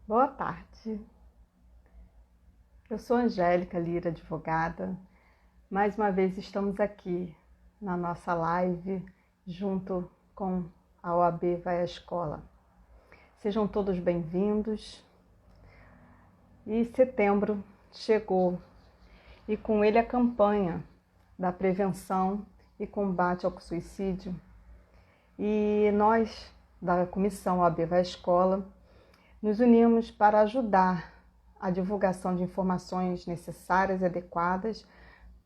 Boa tarde. Eu sou Angélica Lira, advogada. Mais uma vez estamos aqui na nossa live junto com a OAB Vai à Escola. Sejam todos bem-vindos. E setembro chegou e com ele a campanha da prevenção e combate ao suicídio. E nós, da Comissão OAB Vai à Escola, nos unimos para ajudar a divulgação de informações necessárias e adequadas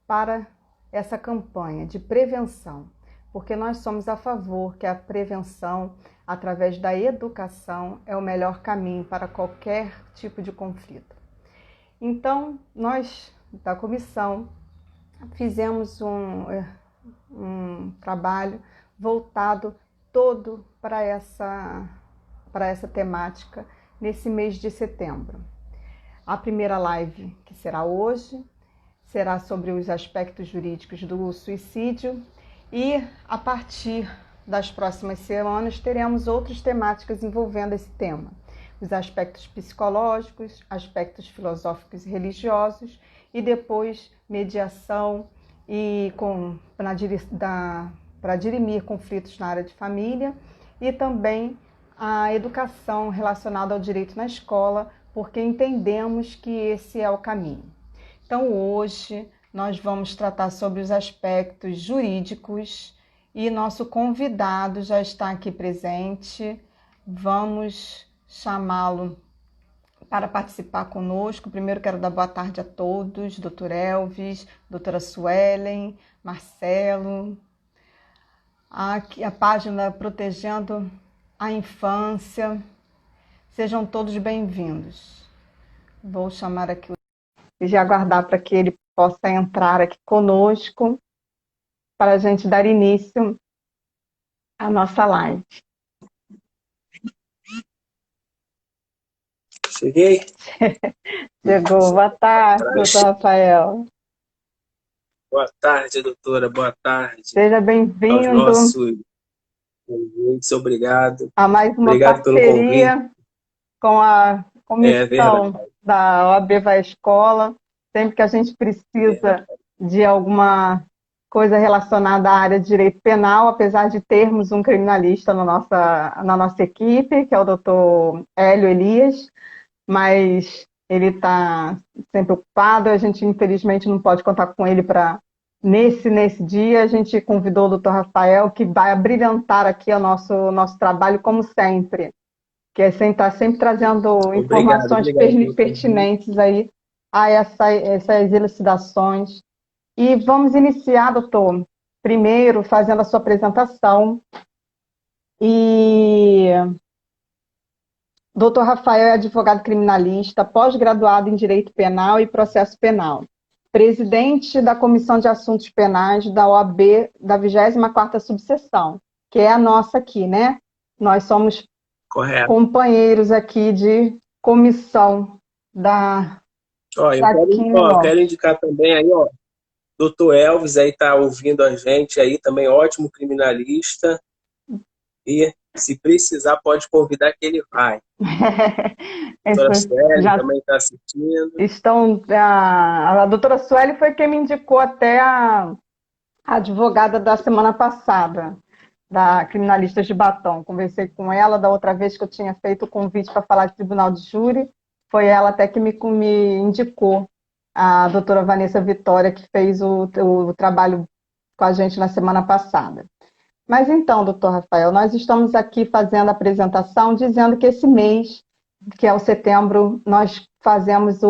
para essa campanha de prevenção, porque nós somos a favor que a prevenção, através da educação, é o melhor caminho para qualquer tipo de conflito. Então, nós, da comissão, fizemos um trabalho voltado todo para essa temática nesse mês de setembro. A primeira live, que será hoje, será sobre os aspectos jurídicos do suicídio e, a partir das próximas semanas, teremos outras temáticas envolvendo esse tema. Os aspectos psicológicos, aspectos filosóficos e religiosos e depois mediação e para dirimir conflitos na área de família e também a educação relacionada ao direito na escola, porque entendemos que esse é o caminho. Então, hoje, nós vamos tratar sobre os aspectos jurídicos e nosso convidado já está aqui presente. Vamos chamá-lo para participar conosco. Primeiro, quero dar boa tarde a todos, doutor Elvis, doutora Suelen, Marcelo, aqui a página Protegendo a Infância. Sejam todos bem-vindos. Vou chamar aqui e aguardar para que ele possa entrar aqui conosco para a gente dar início à nossa live. Cheguei? Chegou. Boa tarde, doutor Rafael. Boa tarde, doutora. Boa tarde. Seja Aos bem-vindo nossos ouvintes, obrigado. a mais uma Obrigado pelo parceria convite. com a comissão Verdade. da OAB Vai à Escola. Sempre que a gente precisa de alguma coisa relacionada à área de direito penal, apesar de termos um criminalista na nossa equipe, que é o doutor Hélio Elias, mas ele está sempre ocupado, a gente infelizmente não pode contar com ele para nesse dia. A gente convidou o doutor Rafael, que vai abrilhantar aqui o nosso trabalho, como sempre, que é sempre trazendo informações pertinentes aí a essas elucidações. E vamos iniciar, doutor, primeiro fazendo a sua apresentação. E doutor Rafael é advogado criminalista, pós-graduado em Direito Penal e Processo Penal, presidente da Comissão de Assuntos Penais da OAB da 24ª Subseção, que é a nossa aqui, né? Nós somos companheiros aqui de comissão da... Eu quero indicar também aí, ó, doutor Elvis aí tá ouvindo a gente aí também, ótimo criminalista, e se precisar pode convidar que ele vai. A doutora Sueli também está assistindo. A doutora Sueli foi quem me indicou até a advogada da semana passada, da Criminalistas de Batom. Conversei com ela da outra vez que eu tinha feito o convite para falar de tribunal de júri. Foi ela até que me indicou a doutora Vanessa Vitória, que fez o trabalho com a gente na semana passada. Mas então, doutor Rafael, nós estamos aqui fazendo a apresentação, dizendo que esse mês, que é o setembro, nós fazemos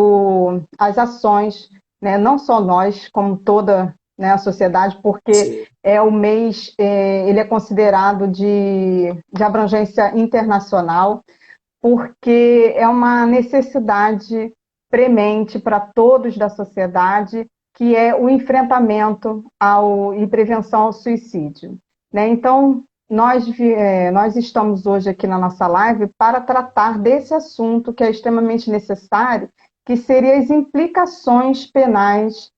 as ações, né, não só nós, como toda, né, a sociedade, porque Sim. é o mês, ele é considerado de abrangência internacional, porque é uma necessidade premente para todos da sociedade, que é o enfrentamento e prevenção ao suicídio. Né? Então, nós estamos hoje aqui na nossa live para tratar desse assunto que é extremamente necessário, que seriam as implicações penais,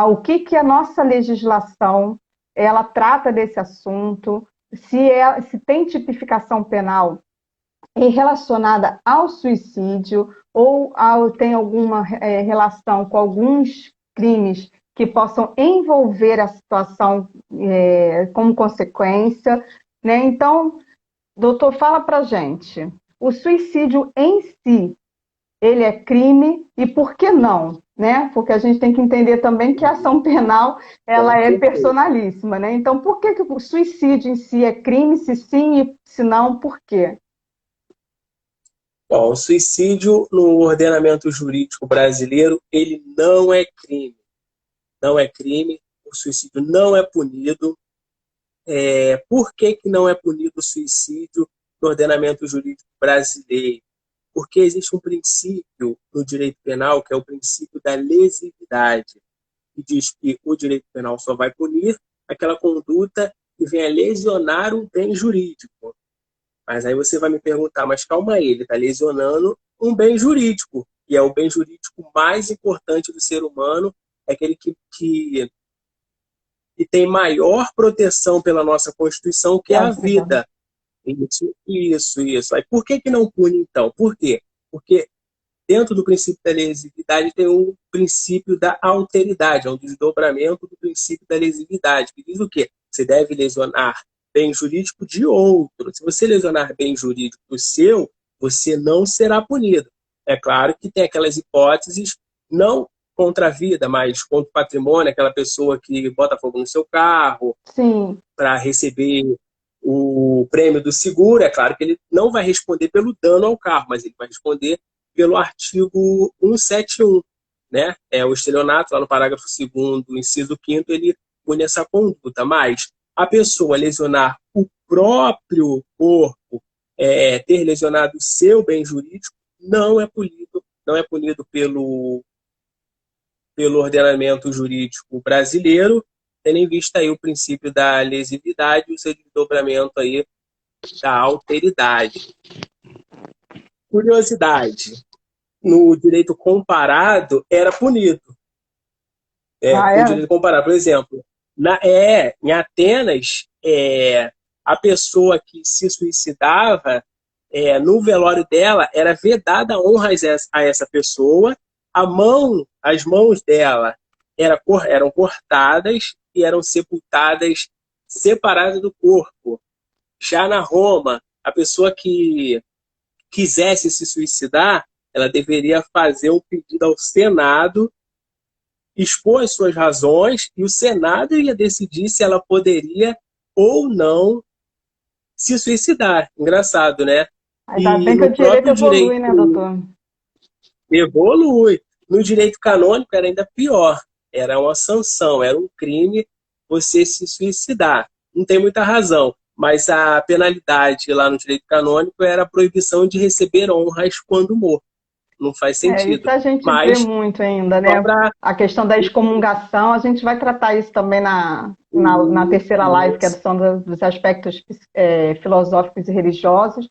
o que a nossa legislação ela trata desse assunto, se tem tipificação penal relacionada ao suicídio ou tem alguma relação com alguns crimes que possam envolver a situação como consequência, né? Então, doutor, fala para gente, o suicídio em si, ele é crime e por que não? Né? Porque a gente tem que entender também que a ação penal ela é personalíssima, né? Então, por que o suicídio em si é crime? Se sim e se não, por quê? Bom, o suicídio no ordenamento jurídico brasileiro, ele não é crime. Não é crime, o suicídio não é punido. Por que não é punido o suicídio no ordenamento jurídico brasileiro? Porque existe um princípio no direito penal, que é o princípio da lesividade, que diz que o direito penal só vai punir aquela conduta que venha lesionar um bem jurídico. Mas aí você vai me perguntar, mas calma aí, ele está lesionando um bem jurídico, e é o bem jurídico mais importante do ser humano, é aquele que tem maior proteção pela nossa Constituição, que é a vida. Isso. Aí por que não pune, então? Por quê? Porque dentro do princípio da lesividade tem um princípio da alteridade, é um desdobramento do princípio da lesividade, que diz o quê? Você deve lesionar bem jurídico de outro. Se você lesionar bem jurídico seu, você não será punido. É claro que tem aquelas hipóteses, não contra a vida, mas contra o patrimônio, aquela pessoa que bota fogo no seu carro para receber o prêmio do seguro. É claro que ele não vai responder pelo dano ao carro, mas ele vai responder pelo artigo 171, né? O estelionato, lá no parágrafo 2º, inciso 5º, ele pune essa conduta. Mas a pessoa lesionar o próprio corpo, ter lesionado o seu bem jurídico, não é punido pelo ordenamento jurídico brasileiro, tendo em vista aí o princípio da lesividade e o seu desdobramento aí da alteridade. Curiosidade, no direito comparado era punido. O direito comparado, por exemplo, em Atenas, a pessoa que se suicidava, no velório dela, era vedada a honra a essa pessoa, as mãos dela eram cortadas e eram sepultadas separadas do corpo. Já na Roma, a pessoa que quisesse se suicidar, ela deveria fazer um pedido ao Senado, expor as suas razões, e o Senado ia decidir se ela poderia ou não se suicidar. Engraçado, né? Ainda bem que o direito evolui, né, doutor? Evolui. No direito canônico era ainda pior. Era uma sanção, era um crime você se suicidar. Não tem muita razão, mas a penalidade lá no direito canônico era a proibição de receber honras quando morto. Não faz sentido. Isso a gente vê muito ainda, né? A questão da excomungação, a gente vai tratar isso também na terceira live, que são dos aspectos filosóficos e religiosos,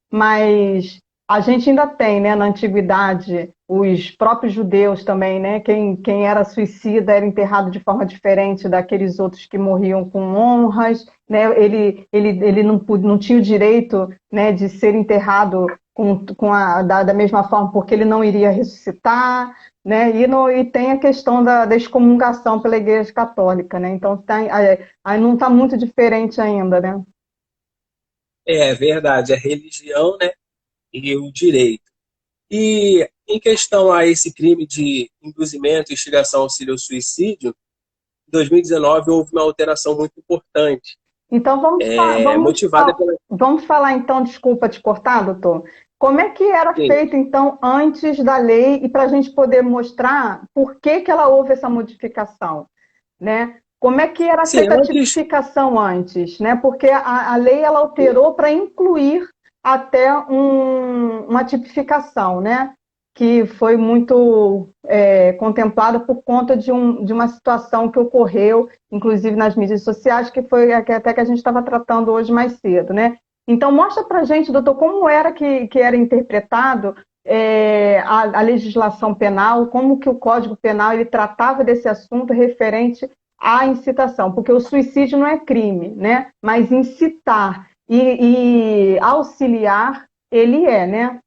mas a gente ainda tem, né, na antiguidade, os próprios judeus também, né? Quem era suicida era enterrado de forma diferente daqueles outros que morriam com honras, né? Ele não tinha o direito, né, de ser enterrado da mesma forma, porque ele não iria ressuscitar, né? E tem a questão da excomungação pela Igreja Católica, né? Então aí não está muito diferente ainda, né? É verdade, a religião, né, e o direito. E em questão a esse crime de induzimento e instigação ao auxílio ao suicídio, em 2019 houve uma alteração muito importante. Então vamos falar então, desculpa te cortar, doutor, como é que era feito então antes da lei, e para a gente poder mostrar por que ela houve essa modificação, né? Como é que era feita a tipificação antes, né? Porque a lei ela alterou para incluir até uma tipificação, né? Que foi muito contemplada por conta de uma situação que ocorreu, inclusive nas mídias sociais, que foi até que a gente estava tratando hoje mais cedo, né? Então, mostra para a gente, doutor, como era que era interpretado a legislação penal, como que o Código Penal ele tratava desse assunto referente à incitação, porque o suicídio não é crime, né? Mas incitar e auxiliar ele é, né?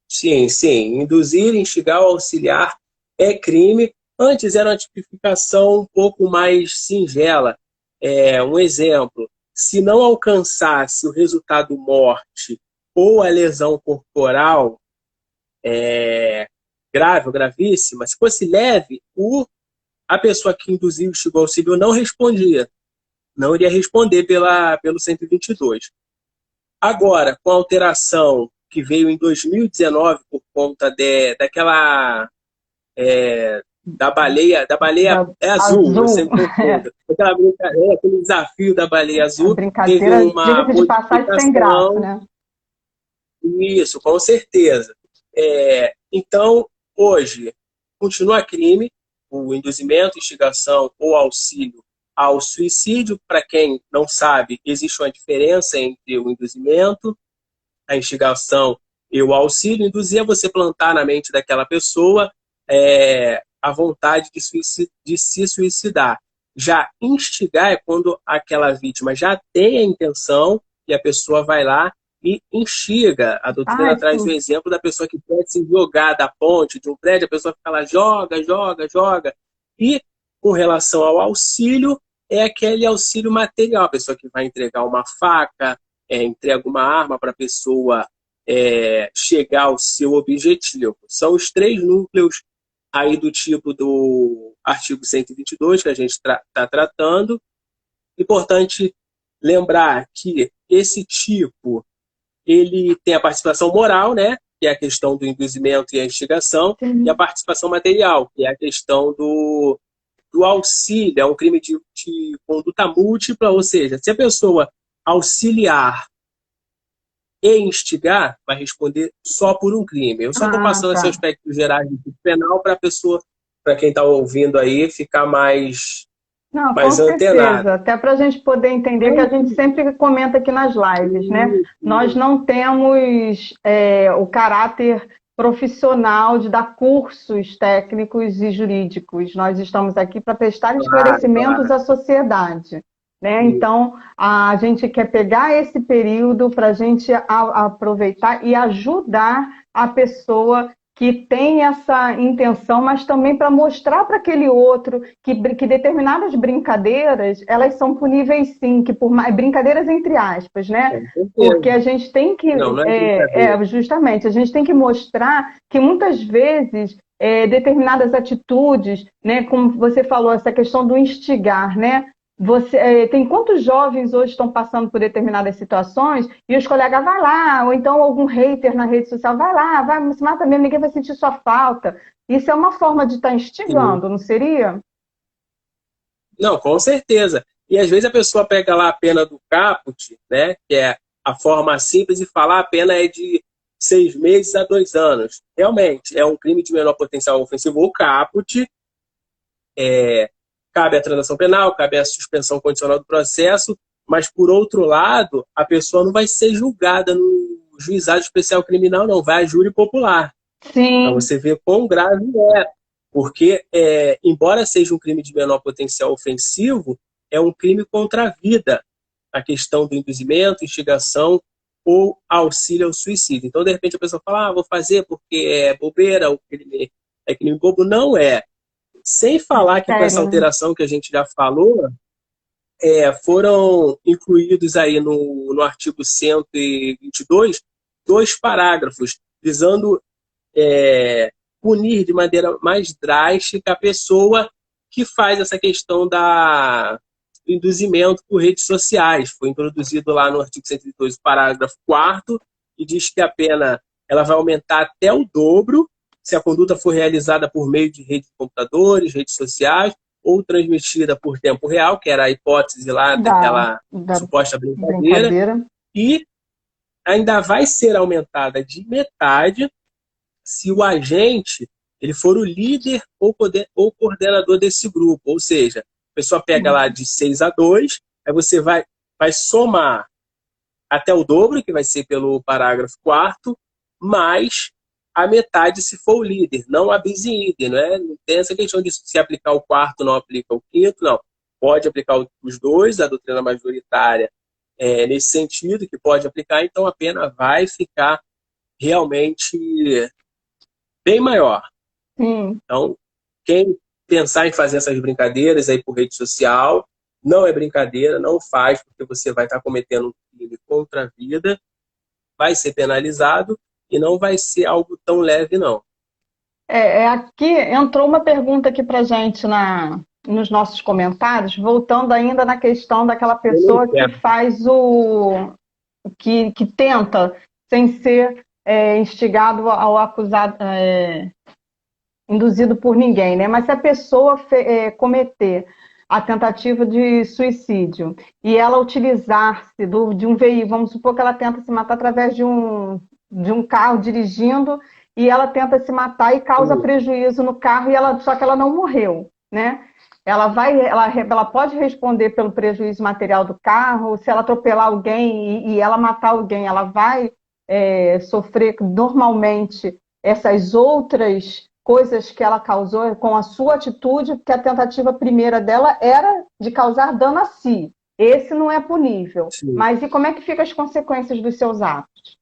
Sim, sim. Induzir, instigar ou auxiliar é crime. Antes era uma tipificação um pouco mais singela. Um exemplo, se não alcançasse o resultado morte ou a lesão corporal grave ou gravíssima, se fosse leve, a pessoa que induziu, instigou, auxiliou não respondia. Não iria responder pelo 122. Agora, com a alteração que veio em 2019 por conta daquela da baleia é azul, eu Azul. sempre confundo. Aquele desafio da baleia A azul teve brincadeira, uma diga-se de passagem, sem graça, modificação. né? Isso, com certeza. Então, hoje, continua crime o induzimento, instigação ou auxílio ao suicídio. Para quem não sabe, existe uma diferença entre o induzimento, a instigação e o auxílio. Induzir é você plantar na mente daquela pessoa a vontade de se suicidar. Já instigar é quando aquela vítima já tem a intenção e a pessoa vai lá e instiga. A Ah, doutrina traz o isso. exemplo da pessoa que pode se jogar da ponte, de um prédio, a pessoa fica lá, joga, joga, joga. E com relação ao auxílio, é aquele auxílio material, a pessoa que vai entregar uma faca, entrega uma arma para a pessoa chegar ao seu objetivo. São os três núcleos aí do tipo do artigo 122 que a gente está tratando. Importante lembrar que esse tipo ele tem a participação moral, né, que é a questão do induzimento e a instigação, e a Sim. participação material, que é a questão do auxílio, é um crime de conduta múltipla, ou seja, se a pessoa auxiliar e instigar, vai responder só por um crime. Eu só estou Ah, passando esse tá. aspecto geral do tipo penal para a pessoa, para quem está ouvindo aí, ficar Não, com mais antenado. certeza. Até para a gente poder entender que a gente sempre comenta aqui nas lives, né? Nós não temos o caráter profissional de dar cursos técnicos e jurídicos. Nós estamos aqui para prestar Claro, esclarecimentos claro. à sociedade, né? Então, a gente quer pegar esse período para a gente aproveitar e ajudar a pessoa que tem essa intenção, mas também para mostrar para aquele outro que determinadas brincadeiras, elas são puníveis sim, que por mais brincadeiras entre aspas, né? Com Porque certeza. a gente tem que, Não, não é brincadeira. justamente, a gente tem que mostrar que muitas vezes determinadas atitudes, né, como você falou, essa questão do instigar, né? Tem quantos jovens hoje estão passando por determinadas situações e os colegas vai lá, ou então algum hater na rede social vai lá, vai se mata mesmo, ninguém vai sentir sua falta. Isso é uma forma de estar Sim. instigando, não seria? Não, com certeza. E às vezes a pessoa pega lá a pena do caput, né, que é a forma simples, e fala a pena é de 6 meses a 2 anos. Realmente, é um crime de menor potencial ofensivo, o caput. Cabe a transação penal, cabe a suspensão condicional do processo, mas, por outro lado, a pessoa não vai ser julgada no juizado especial criminal, não, vai a júri popular. Para Sim, você ver quão grave é. Porque, embora seja um crime de menor potencial ofensivo, é um crime contra a vida. A questão do induzimento, instigação ou auxílio ao suicídio. Então, de repente, a pessoa fala, vou fazer porque é bobeira, o crime é crime bobo. Não é. Sem falar que com essa sério, né? alteração que a gente já falou, foram incluídos aí no artigo 122 dois parágrafos visando punir de maneira mais drástica a pessoa que faz essa questão do induzimento por redes sociais. Foi introduzido lá no artigo 102, parágrafo 4º, e diz que a pena ela vai aumentar até o dobro se a conduta for realizada por meio de redes de computadores, redes sociais, ou transmitida por tempo real, que era a hipótese lá daquela Da suposta brincadeira, brincadeira. e ainda vai ser aumentada de metade se o agente ele for o líder ou coordenador desse grupo. Ou seja, a pessoa pega lá de 6 a 2, aí você vai somar até o dobro, que vai ser pelo parágrafo 4º, mais a metade se for o líder, não a bis in idem, não tem essa questão de se aplicar o quarto, não aplica o quinto, não. Pode aplicar os dois, a doutrina majoritária nesse sentido, que pode aplicar, então a pena vai ficar realmente bem maior. Então, quem pensar em fazer essas brincadeiras aí por rede social, não é brincadeira, não faz, porque você vai estar cometendo um crime contra a vida, vai ser penalizado e não vai ser algo tão leve, não. Aqui entrou uma pergunta aqui pra gente nos nossos comentários, voltando ainda na questão daquela pessoa que faz que tenta, sem ser instigado ao acusado, induzido por ninguém, né? Mas se a pessoa cometer a tentativa de suicídio e ela utilizar-se de um veículo, vamos supor que ela tenta se matar através de um carro dirigindo e ela tenta se matar e causa prejuízo no carro só que ela não morreu, né? Ela pode responder pelo prejuízo material do carro. Se ela atropelar alguém e ela matar alguém, ela vai sofrer normalmente essas outras coisas que ela causou com a sua atitude, porque a tentativa primeira dela era de causar dano a si. Esse não é punível. Sim. Mas e como é que ficam as consequências dos seus atos?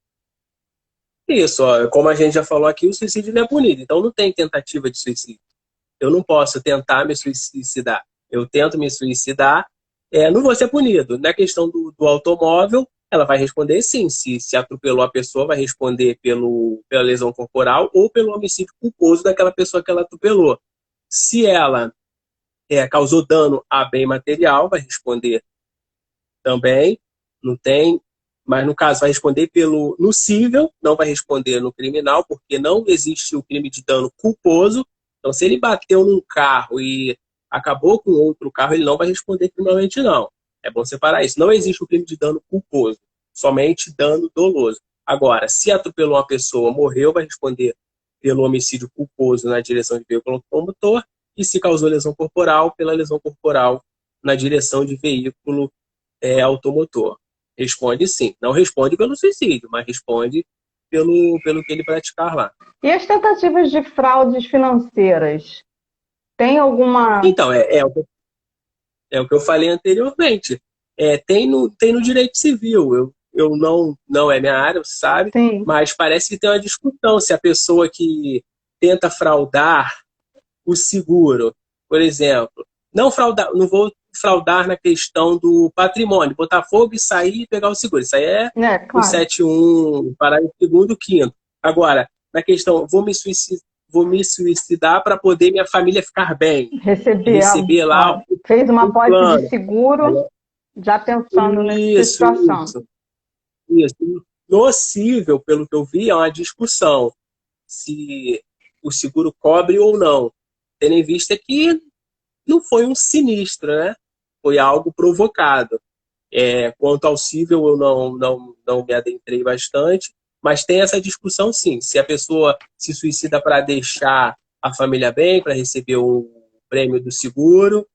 Isso, como a gente já falou aqui, o suicídio não é punido. Então não tem tentativa de suicídio. Eu não posso tentar me suicidar. Eu tento me suicidar, não vou ser punido. Na questão do automóvel, ela vai responder sim. Se atropelou a pessoa, vai responder pela lesão corporal ou pelo homicídio culposo daquela pessoa que ela atropelou. Se ela causou dano a bem material, vai responder também. Não tem, mas no caso vai responder no cível, não vai responder no criminal, porque não existe o crime de dano culposo. Então, se ele bateu num carro e acabou com outro carro, ele não vai responder criminalmente, não. É bom separar isso. Não existe o crime de dano culposo, somente dano doloso. Agora, se atropelou uma pessoa, morreu, vai responder pelo homicídio culposo na direção de veículo automotor, e se causou lesão corporal, pela lesão corporal na direção de veículo automotor. Responde sim. Não responde pelo suicídio, mas responde pelo que ele praticar lá. E as tentativas de fraudes financeiras? Tem alguma... Então, é o que eu falei anteriormente. Tem no direito civil. Eu não é minha área, você sabe, sim, mas parece que tem uma discussão se a pessoa que tenta fraudar o seguro, por exemplo, não vou fraudar na questão do patrimônio, botar fogo e sair e pegar o seguro. Isso aí claro, o 71, parágrafo 2º, 5º. Agora, na questão, vou me suicidar para poder minha família ficar bem. Receber lá. Fez uma apólice de seguro, já pensando nessa situação. Isso. No cível, pelo que eu vi, é uma discussão se o seguro cobre ou não. Tendo em vista que não foi um sinistro, né? Foi algo provocado. Quanto ao cível, eu não me adentrei bastante, mas tem essa discussão sim. Se a pessoa se suicida para deixar a família bem, para receber o prêmio do seguro,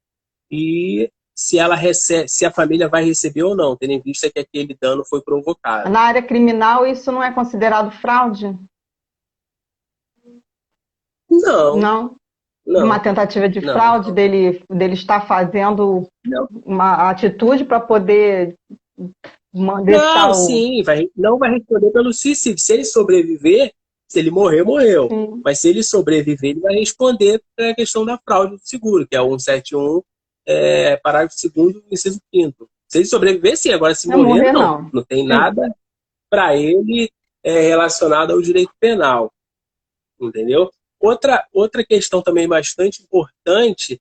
e se a família vai receber ou não, tendo em vista que aquele dano foi provocado. Na área criminal, isso não é considerado fraude? Não. Uma tentativa de fraude dele estar fazendo uma atitude para poder deixar sim, não vai responder pelo suicídio. Se ele sobreviver, se ele morrer, morreu. Sim. Mas se ele sobreviver, ele vai responder pela questão da fraude do seguro, que é o 171, parágrafo 2º, inciso 5º. Se ele sobreviver, sim. Agora, se morrer, não. Não tem nada para ele relacionado ao direito penal. Entendeu? Outra questão também bastante importante,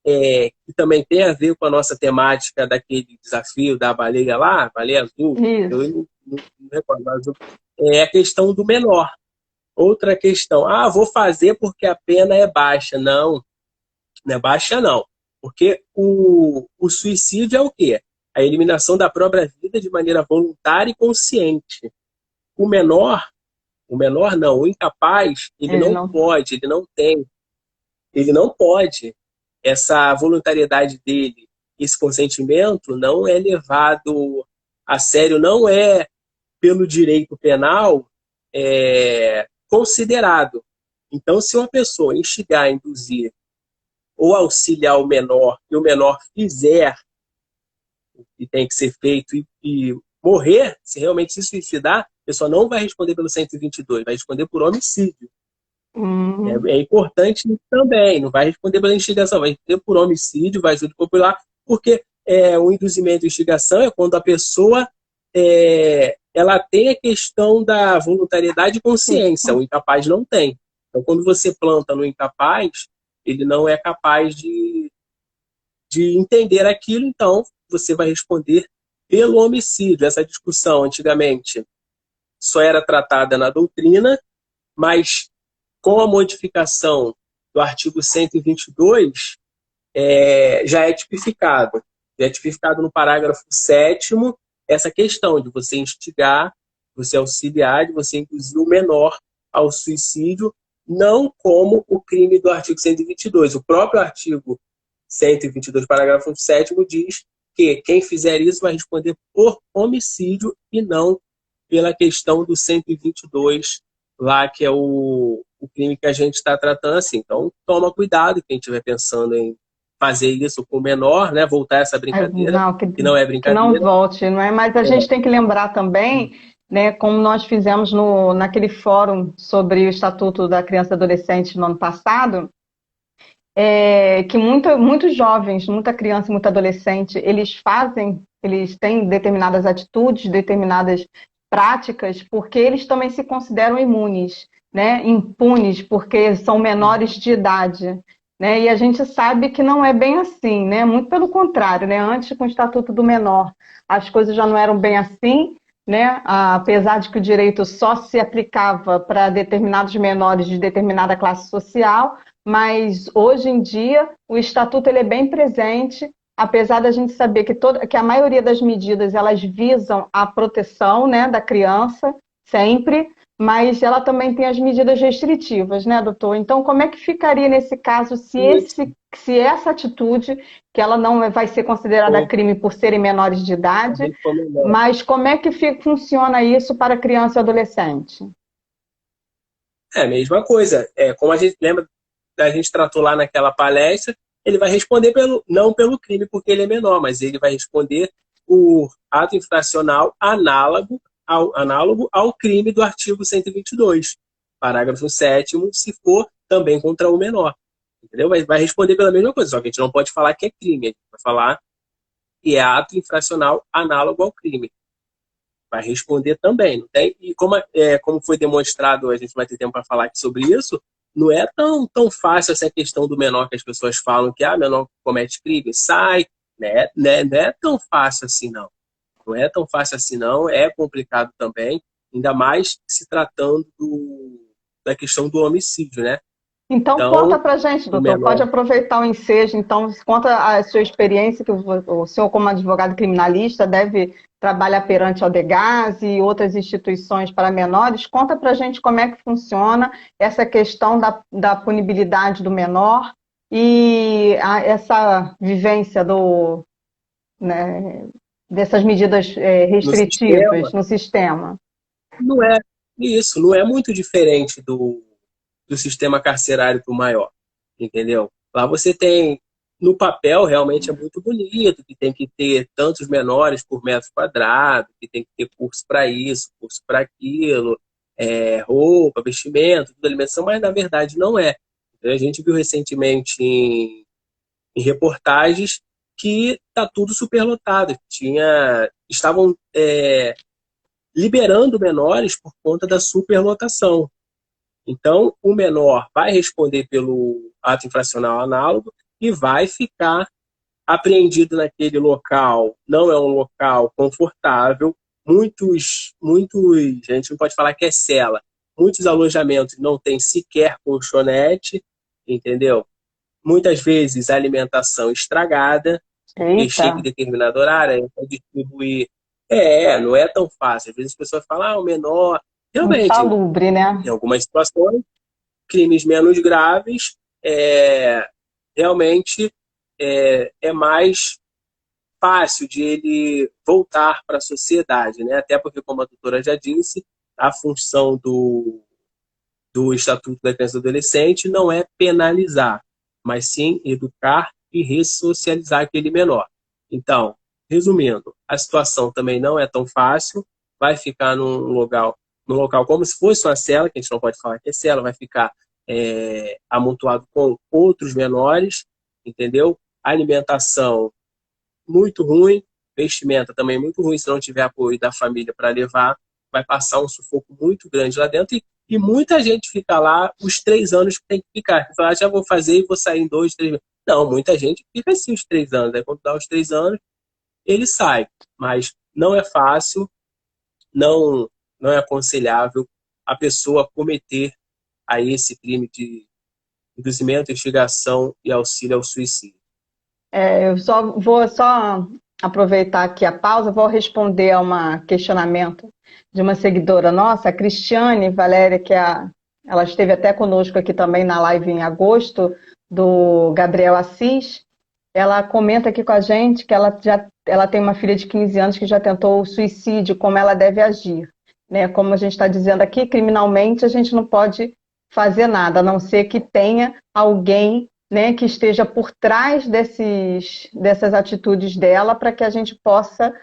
que também tem a ver com a nossa temática daquele desafio da baleia lá, baleia azul, eu não recordo, azul, é a questão do menor. Outra questão, vou fazer porque a pena é baixa. Não é baixa não, porque o suicídio é o quê? A eliminação da própria vida de maneira voluntária e consciente. O menor não, o incapaz, ele não pode, ele não pode. Essa voluntariedade dele, esse consentimento não é levado a sério, não é pelo direito penal considerado. Então, se uma pessoa instigar, induzir ou auxiliar o menor, e o menor fizer que tem que ser feito e morrer, se realmente se suicidar, a pessoa não vai responder pelo 122, vai responder por homicídio. É importante também, não vai responder pela instigação, vai responder por homicídio, vai júri popular, porque o induzimento e instigação é quando a pessoa ela tem a questão da voluntariedade e consciência, o incapaz não tem. Então, quando você planta no incapaz, ele não é capaz de entender aquilo, então você vai responder pelo homicídio. Essa discussão, antigamente, só era tratada na doutrina, mas com a modificação do artigo 122, já é tipificado. Já é tipificado no parágrafo 7º essa questão de você instigar, você auxiliar, de você induzir o menor ao suicídio, não como o crime do artigo 122. O próprio artigo 122, parágrafo 7º, diz que quem fizer isso vai responder por homicídio e não pela questão do 122, lá que é o crime que a gente está tratando assim. Então, toma cuidado quem estiver pensando em fazer isso com o menor, né? Voltar essa brincadeira, Não, que não é brincadeira. Que não volte, não é? Mas a gente tem que lembrar também, né, como nós fizemos naquele fórum sobre o Estatuto da Criança e Adolescente no ano passado, que muitos jovens, muita criança e muito adolescente, eles têm determinadas atitudes, determinadas práticas, porque eles também se consideram imunes, né, impunes, porque são menores de idade. Né? E a gente sabe que não é bem assim, né? Muito pelo contrário, né? Antes, com o Estatuto do Menor, as coisas já não eram bem assim, né? Apesar de que o direito só se aplicava para determinados menores de determinada classe social, mas hoje em dia o Estatuto ele é bem presente, apesar da gente saber que a maioria das medidas elas visam a proteção, né, da criança, sempre, mas ela também tem as medidas restritivas, né, doutor? Então, como é que ficaria nesse caso se essa atitude, que ela não vai ser considerada crime por serem menores de idade, mas como é que funciona isso para criança e adolescente? É a mesma coisa. Como a gente lembra, a gente tratou lá naquela palestra, ele vai responder não pelo crime, porque ele é menor, mas ele vai responder por ato infracional análogo ao crime do artigo 122, parágrafo 7º, se for também contra o menor. Entendeu? Vai responder pela mesma coisa, só que a gente não pode falar que é crime, a gente vai falar que é ato infracional análogo ao crime. Vai responder também, não tem? E como foi demonstrado, a gente vai ter tempo para falar aqui sobre isso, não é tão fácil essa questão do menor que as pessoas falam que menor comete crime, sai, né? Não é tão fácil assim, não. Não é tão fácil assim, não. É complicado também, ainda mais se tratando da questão do homicídio, né? Então, conta pra gente, doutor. Pode aproveitar o ensejo. Então, conta a sua experiência, que o senhor, como advogado criminalista, deve trabalhar perante a ODEGAS e outras instituições para menores. Conta pra gente como é que funciona essa questão da punibilidade do menor e essa vivência dessas medidas restritivas no sistema. Não é isso, não é muito diferente do sistema carcerário para o maior, entendeu? Lá você tem, no papel, realmente é muito bonito, que tem que ter tantos menores por metro quadrado, que tem que ter curso para isso, curso para aquilo, roupa, vestimento, tudo, alimentação, mas na verdade não é. A gente viu recentemente em reportagens que está tudo superlotado, estavam liberando menores por conta da superlotação. Então, o menor vai responder pelo ato infracional análogo e vai ficar apreendido naquele local. Não é um local confortável. A gente não pode falar que é cela. Muitos alojamentos não têm sequer colchonete, entendeu? Muitas vezes a alimentação estragada, porque chega em determinado horário, para distribuir. Não é tão fácil. Às vezes as pessoas falam, o menor. Realmente, insalubre, né? Em algumas situações, crimes menos graves, realmente é mais fácil de ele voltar para a sociedade, né? Até porque, como a doutora já disse, a função do Estatuto da Criança e do Adolescente não é penalizar, mas sim educar e ressocializar aquele menor. Então, resumindo, a situação também não é tão fácil, vai ficar num local como se fosse uma cela, que a gente não pode falar que é cela, vai ficar amontoado com outros menores, entendeu? Alimentação muito ruim, vestimenta também muito ruim, se não tiver apoio da família para levar, vai passar um sufoco muito grande lá dentro, e muita gente fica lá os 3 anos que tem que ficar. Você fala, já vou fazer e vou sair em 2, 3 meses. Não, muita gente fica assim os 3 anos, aí quando dá os 3 anos, ele sai. Mas não é fácil, não é aconselhável a pessoa cometer aí esse crime de induzimento, instigação e auxílio ao suicídio. Eu vou aproveitar aqui a pausa, vou responder a um questionamento de uma seguidora nossa, a Cristiane Valéria, ela esteve até conosco aqui também na live em agosto, do Gabriel Assis. Ela comenta aqui com a gente que ela tem uma filha de 15 anos que já tentou o suicídio, como ela deve agir. Né? Como a gente está dizendo aqui, criminalmente a gente não pode fazer nada, a não ser que tenha alguém, né, que esteja por trás dessas atitudes dela, para que a gente possa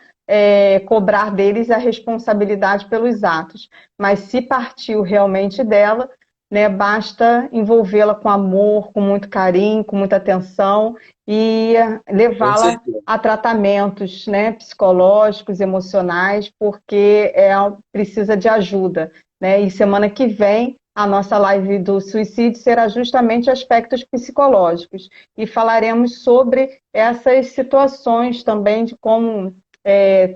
cobrar deles a responsabilidade pelos atos. Mas se partiu realmente dela, né, basta envolvê-la com amor, com muito carinho, com muita atenção e levá-la a tratamentos, né, psicológicos, emocionais, porque precisa de ajuda. Né? E semana que vem a nossa live do suicídio será justamente aspectos psicológicos e falaremos sobre essas situações também de como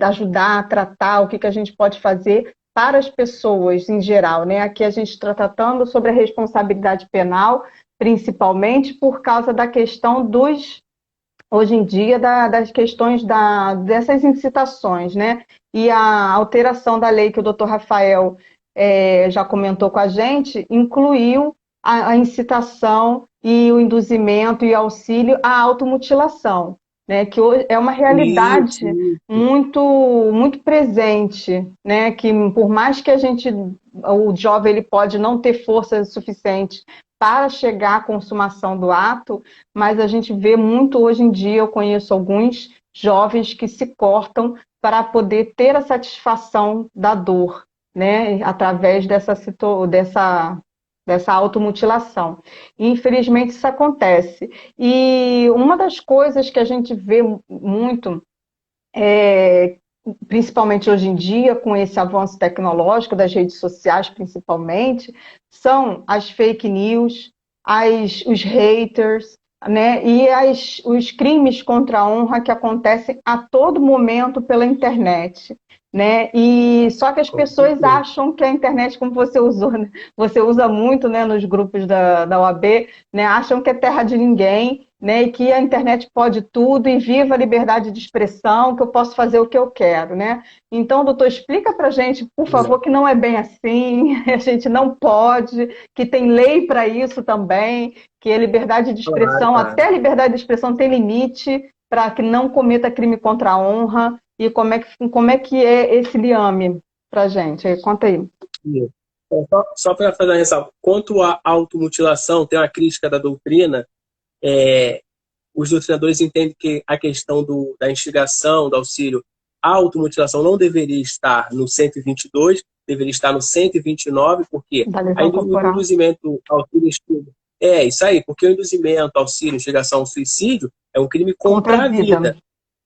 ajudar a tratar, o que a gente pode fazer para as pessoas em geral. Né? Aqui a gente está tratando sobre a responsabilidade penal, principalmente por causa da questão hoje em dia, das questões dessas incitações, né? E a alteração da lei que o doutor Rafael já comentou com a gente, incluiu a incitação e o induzimento e auxílio à automutilação, né, que hoje é uma realidade muito, muito presente, né, que por mais que o jovem ele pode não ter força suficiente para chegar à consumação do ato, mas a gente vê muito hoje em dia, eu conheço alguns jovens que se cortam para poder ter a satisfação da dor, né, através dessa automutilação. E, infelizmente, isso acontece. E uma das coisas que a gente vê muito, principalmente hoje em dia, com esse avanço tecnológico das redes sociais, principalmente, são as fake news, os haters, né, e os crimes contra a honra que acontecem a todo momento pela internet. Né? E só que as pessoas acham que a internet, como você usou, né? Você usa muito, né, nos grupos da OAB, né? Acham que é terra de ninguém, né? E que a internet pode tudo e viva a liberdade de expressão, que eu posso fazer o que eu quero, né? Então, doutor, explica pra gente, por favor, que não é bem assim, a gente não pode, que tem lei para isso também, que a liberdade de expressão, até a liberdade de expressão tem limite para que não cometa crime contra a honra. E como é que é esse liame para a gente? Conta aí. Só para fazer uma ressalva, quanto à automutilação, tem uma crítica da doutrina, os doutrinadores entendem que a questão da instigação, do auxílio à automutilação não deveria estar no 122, deveria estar no 129, porque o induzimento, auxílio, isso aí, porque o induzimento, auxílio, instigação ao suicídio é um crime contra a vida.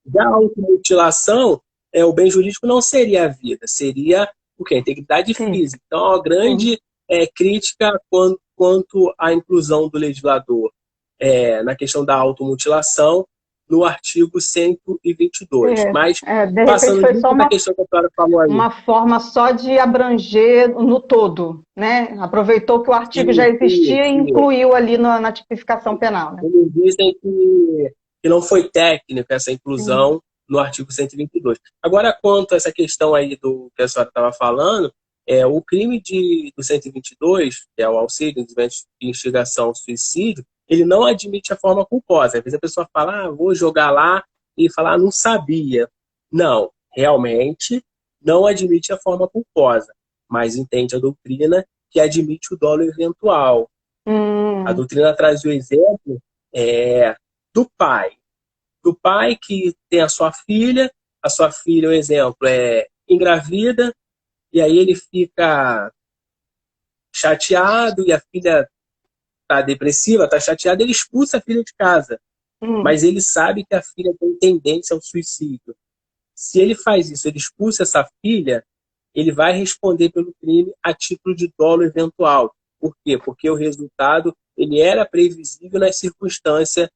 Já a automutilação, o bem jurídico não seria a vida, seria o quê? A integridade física. Então, é uma grande crítica quanto à inclusão do legislador na questão da automutilação no artigo 122. Mas, passando foi só a questão que a senhora falou aí. Uma forma só de abranger no todo, né? Aproveitou que o artigo já existia e incluiu ali na tipificação penal. Né? Eles dizem que não foi técnica essa inclusão no artigo 122. Agora, quanto a essa questão aí do que a senhora estava falando, o crime do 122, que é o auxílio, instigação ao suicídio, ele não admite a forma culposa. Às vezes a pessoa fala, vou jogar lá e falar, não sabia. Não, realmente não admite a forma culposa, mas entende a doutrina que admite o dolo eventual. A doutrina traz o exemplo do pai que tem a sua filha a sua filha, um exemplo, engravida, e aí ele fica chateado e a filha está depressiva, está chateada, ele expulsa a filha de casa. Mas ele sabe que a filha tem tendência ao suicídio. Se ele faz isso, ele expulsa essa filha, ele vai responder pelo crime a título de dolo eventual. Por quê? Porque o resultado ele era previsível nas circunstâncias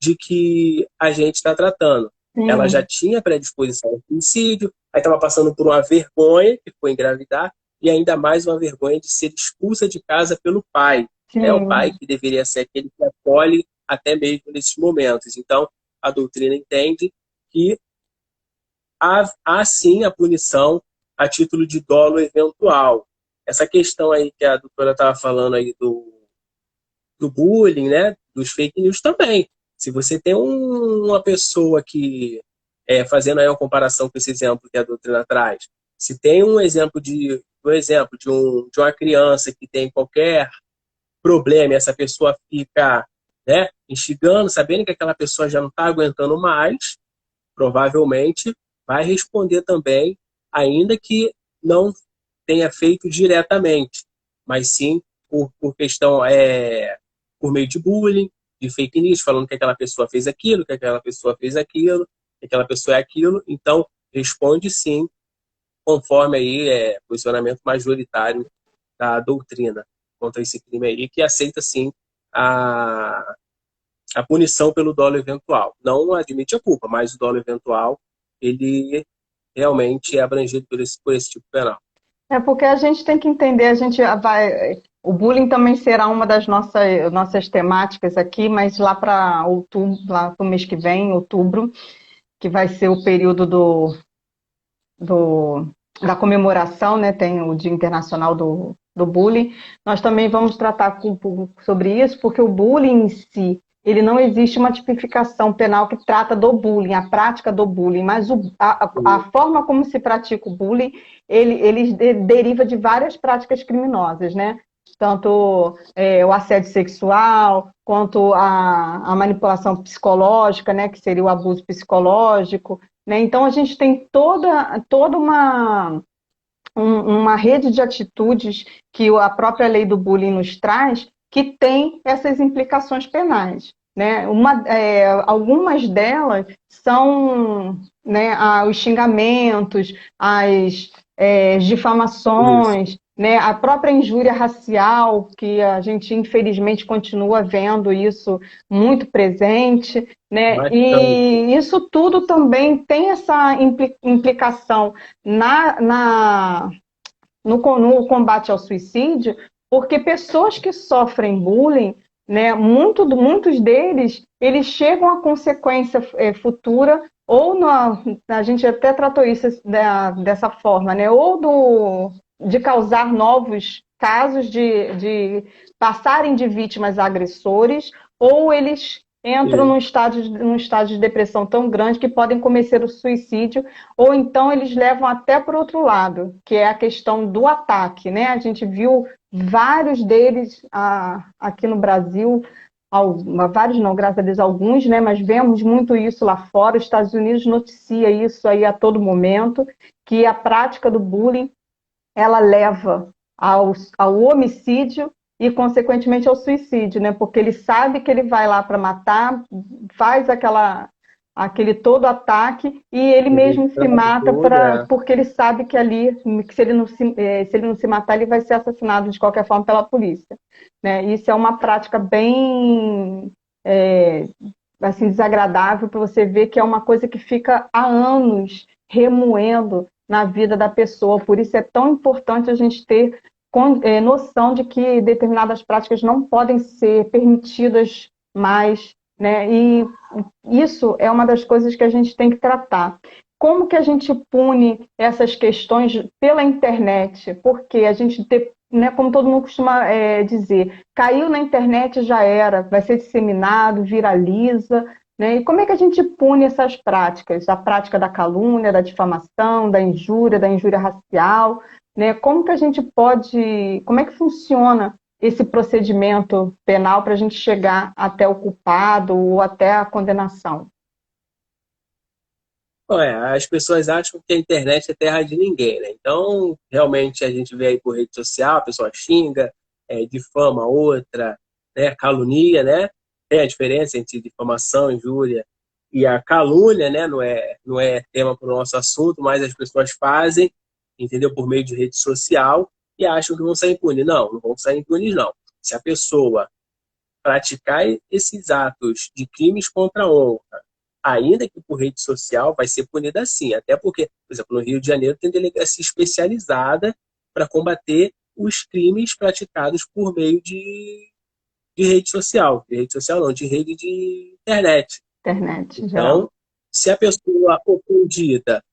de que a gente está tratando. Ela já tinha predisposição ao suicídio, aí estava passando por uma vergonha, que foi engravidar, e ainda mais uma vergonha de ser expulsa de casa pelo pai. É o pai que deveria ser aquele que acolhe até mesmo nesses momentos. Então, a doutrina entende que há sim a punição a título de dolo eventual. Essa questão aí que a doutora estava falando aí do bullying, né, dos fake news também. Se você tem uma pessoa que, fazendo aí uma comparação com esse exemplo que a doutrina traz, se tem um exemplo de uma criança que tem qualquer problema e essa pessoa fica, né, instigando, sabendo que aquela pessoa já não está aguentando mais, provavelmente vai responder também, ainda que não tenha feito diretamente, mas sim por questão, por meio de bullying, de fake news, falando que aquela pessoa fez aquilo, que aquela pessoa fez aquilo, que aquela pessoa é aquilo. Então, responde sim, conforme aí posicionamento majoritário da doutrina contra esse crime aí, que aceita sim a, a punição pelo dolo eventual. Não admite a culpa, mas o dolo eventual, ele realmente é abrangido por esse tipo penal. É porque a gente tem que entender, o bullying também será uma das nossas temáticas aqui, mas lá para outubro, lá para o mês que vem, outubro, que vai ser o período da comemoração, né? Tem o Dia Internacional do Bullying. Nós também vamos tratar sobre isso, porque o bullying em si, ele não existe uma tipificação penal que trata do bullying, a prática do bullying, mas a forma como se pratica o bullying, ele deriva de várias práticas criminosas, né? Tanto o assédio sexual, quanto a manipulação psicológica, né? Que seria o abuso psicológico, né? Então, a gente tem toda uma rede de atitudes que a própria lei do bullying nos traz, que tem essas implicações penais. Né? Algumas delas são, né, os xingamentos, as difamações, né, a própria injúria racial, que a gente infelizmente continua vendo isso muito presente, né? E isso tudo também tem essa implicação no combate ao suicídio, porque pessoas que sofrem bullying, né, muitos deles, eles chegam à consequência futura, ou a gente até tratou isso dessa forma, né, ou de causar novos casos de passarem de vítimas a agressores, ou eles entram num estágio de depressão tão grande que podem cometer o suicídio, ou então eles levam até para o outro lado, que é a questão do ataque, né? A gente viu vários deles aqui no Brasil, vários não, graças a Deus, alguns, né? Mas vemos muito isso lá fora. Os Estados Unidos noticia isso aí a todo momento, que a prática do bullying, ela leva ao homicídio e, consequentemente, ao suicídio, né? Porque ele sabe que ele vai lá para matar, faz aquele todo ataque e ele mesmo se mata porque ele sabe que ali, que se ele não se matar, ele vai ser assassinado de qualquer forma pela polícia. Né? Isso é uma prática bem assim, desagradável, para você ver que é uma coisa que fica há anos remoendo na vida da pessoa. Por isso é tão importante a gente ter noção de que determinadas práticas não podem ser permitidas mais, né? E isso é uma das coisas que a gente tem que tratar. Como que a gente pune essas questões pela internet? Porque a gente, né, como todo mundo costuma dizer, caiu na internet, já era, vai ser disseminado, viraliza, né? E como é que a gente pune essas práticas? A prática da calúnia, da difamação, da injúria racial, né? Como que a gente como é que funciona esse procedimento penal para a gente chegar até o culpado ou até a condenação? As pessoas acham que a internet é terra de ninguém, né? Então, realmente, a gente vê aí por rede social, a pessoa xinga, difama outra, né? Calunia, né? Tem a diferença entre difamação, injúria e a calúnia, né? Não é tema para o nosso assunto, mas as pessoas fazem, entendeu? Por meio de rede social e acham que vão sair impunes. Não, não vão sair impunes, não. Se a pessoa praticar esses atos de crimes contra a honra, ainda que por rede social, vai ser punida assim. Até porque, por exemplo, no Rio de Janeiro tem delegacia especializada para combater os crimes praticados por meio de rede social. De rede social não, de rede de internet. Internet, em geral. Então, se a pessoa ofendida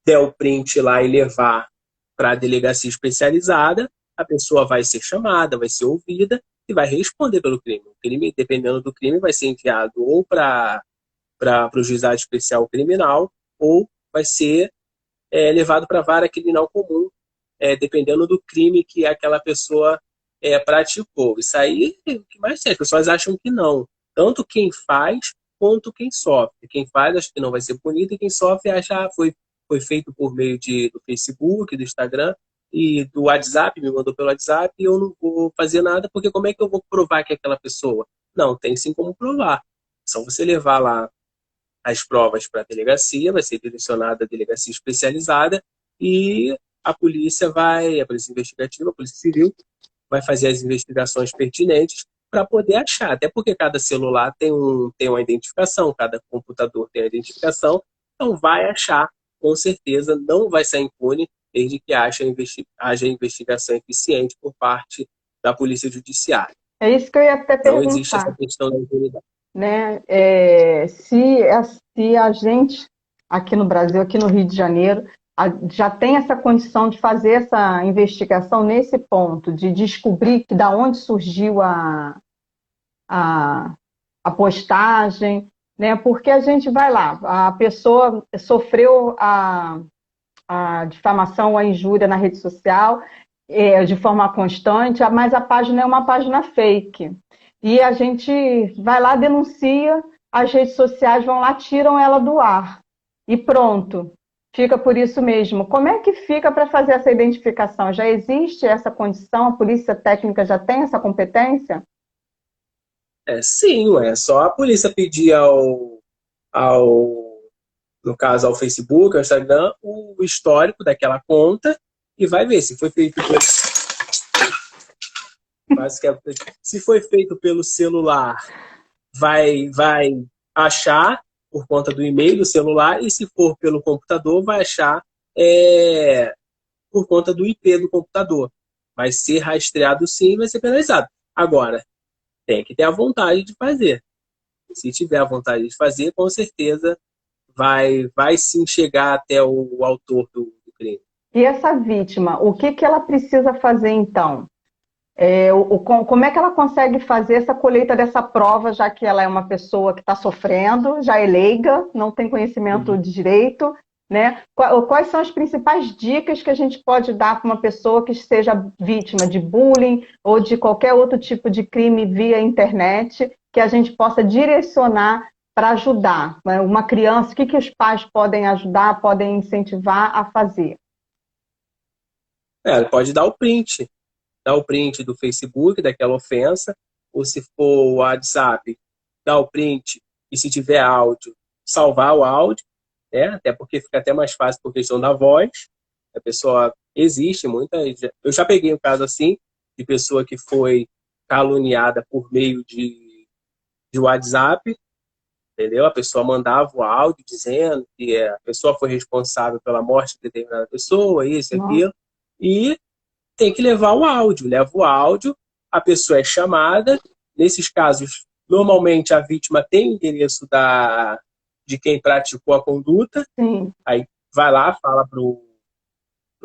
der o print lá e levar para a delegacia especializada, a pessoa vai ser chamada, vai ser ouvida e vai responder pelo crime. O crime, dependendo do crime, vai ser enviado ou para o juizado especial criminal ou vai ser levado para a vara criminal comum, dependendo do crime que aquela pessoa praticou. Isso aí, o que mais tem? As pessoas acham que não. Tanto quem faz quanto quem sofre. Quem faz acha que não vai ser punido e quem sofre acha que foi feito por meio do Facebook, do Instagram e do WhatsApp, me mandou pelo WhatsApp e eu não vou fazer nada porque como é que eu vou provar que é aquela pessoa? Não, tem sim como provar. Só você levar lá as provas para a delegacia, vai ser direcionada à delegacia especializada e a polícia investigativa, a polícia civil, vai fazer as investigações pertinentes para poder achar. Até porque cada celular tem uma identificação, cada computador tem a identificação, então vai achar, com certeza, não vai sair impune, desde que haja investigação eficiente por parte da Polícia Judiciária. É isso que eu ia até Não existe essa perguntar, questão da impunidade. né? Se a gente, aqui no Brasil, aqui no Rio de Janeiro, já tem essa condição de fazer essa investigação nesse ponto, de descobrir que da onde surgiu a, a postagem, né? Porque a gente vai lá, a pessoa sofreu a difamação, a injúria na rede social de forma constante, mas a página é uma página fake. E a gente vai lá, denuncia, as redes sociais vão lá, tiram ela do ar. E pronto, fica por isso mesmo. Como é que fica para fazer essa identificação? Já existe essa condição? A polícia técnica já tem essa competência? Sim, é só a polícia pedir no caso ao Facebook, ao Instagram, o histórico daquela conta e vai ver se foi feito se foi feito pelo celular, vai achar por conta do e-mail do celular e se for pelo computador, vai achar por conta do IP do computador. Vai ser rastreado sim e vai ser penalizado. Agora, tem que ter a vontade de fazer. Se tiver a vontade de fazer, com certeza vai sim chegar até o autor do crime. E essa vítima, o que ela precisa fazer então? Como é que ela consegue fazer essa colheita dessa prova, já que ela é uma pessoa que está sofrendo, já é leiga, não tem conhecimento de direito, né? Quais são as principais dicas que a gente pode dar para uma pessoa que seja vítima de bullying ou de qualquer outro tipo de crime via internet, que a gente possa direcionar para ajudar, né? Uma criança, o que os pais podem ajudar, podem incentivar a fazer? Ela pode dar o print do Facebook daquela ofensa, ou se for o WhatsApp, dar o print e se tiver áudio, salvar o áudio, né? Até porque fica até mais fácil por questão da voz. A pessoa existe eu já peguei um caso assim de pessoa que foi caluniada por meio de WhatsApp, entendeu? A pessoa mandava o áudio dizendo que a pessoa foi responsável pela morte de determinada pessoa, isso e aquilo, e tem que levar o áudio. Leva o áudio, a pessoa é chamada. Nesses casos, normalmente a vítima tem o endereço de quem praticou a conduta. Sim. Aí vai lá, fala para o